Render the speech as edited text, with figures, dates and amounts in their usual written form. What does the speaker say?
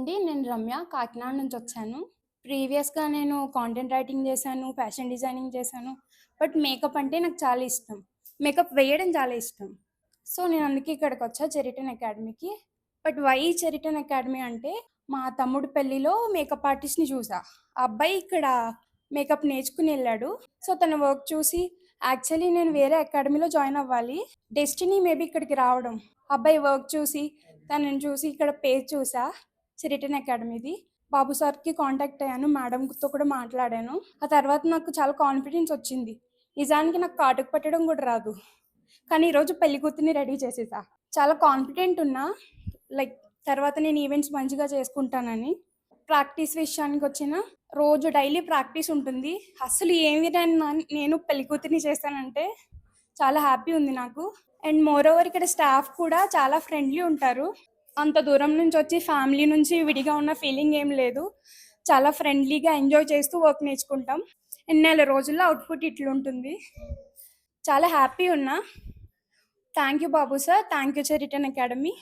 అండి. నేను రమ్య. కాకినాడ నుంచొచ్చాను. ప్రీవియస్‌గా నేను కాంటెంట్ రైటింగ్ చేశాను, ఫ్యాషన్ డిజైనింగ్ చేశాను. బట్ మేకప్ అంటే నాకు చాలా ఇష్టం. మేకప్ వేయడం చాలా ఇష్టం. సో, నేను అందుకే ఇక్కడికొచ్చా చెరిటన్ అకాడమీకి. బట్ వై చెరిటన్ అకాడమీ అంటే, మా తమ్ముడు పెళ్ళిలో మేకప్ ఆర్టిస్ట్‌ని చూసా. ఆ అబ్బాయి ఇక్కడ మేకప్ నేర్చుకుని ఎళ్ళాడు. సో, తన వర్క్ చూసి యాక్చువల్లీ నేను వేరే అకాడమీలో జాయిన్ అవ్వాలి. డెస్టినీ మేబీ ఇక్కడికి రావడం. అబ్బాయి వర్క్ చూసి, తనని చూసి ఇక్కడ పేజ్ చూసా. చెరిటన్ అకాడమీది. బాబు సార్‌కి కాంటాక్ట్ అయ్యాను. మేడంతో కూడా మాట్లాడాను. ఆ తర్వాత నాకు చాలా కాన్ఫిడెన్స్ వచ్చింది. నిజానికి నాకు కాటుక పెట్టడం కూడా రాదు. కానీ ఈరోజు పెళ్లి కూతుర్ని రెడీ చేసేసా. చాలా కాన్ఫిడెంట్ ఉన్నా. లైక్ తర్వాత నేను ఈవెంట్స్ మంచిగా చేసుకుంటానని. ప్రాక్టీస్ విషయానికొచ్చినా రోజు డైలీ ప్రాక్టీస్ ఉంటుంది. అస్సలు ఏమి నేను పెళ్లి కూతుర్ని చేశానంటే చాలా హ్యాపీ ఉంది నాకు. అండ్ మోర్ ఓవర్ ఇక్కడ స్టాఫ్ కూడా చాలా ఫ్రెండ్లీ ఉంటారు. అంత దూరం నుంచి వచ్చి ఫ్యామిలీ నుంచి విడిగా ఉన్న ఫీలింగ్ ఏం లేదు. చాలా ఫ్రెండ్లీగా ఎంజాయ్ చేస్తూ వర్క్ నేర్చుకుంటాం. అండ్ నెల రోజుల్లో అవుట్‌పుట్ ఇట్లుంటుంది. చాలా హ్యాపీ ఉన్నా. Thank you Babu sir. Thank you చెరిటన్ అకాడమీ.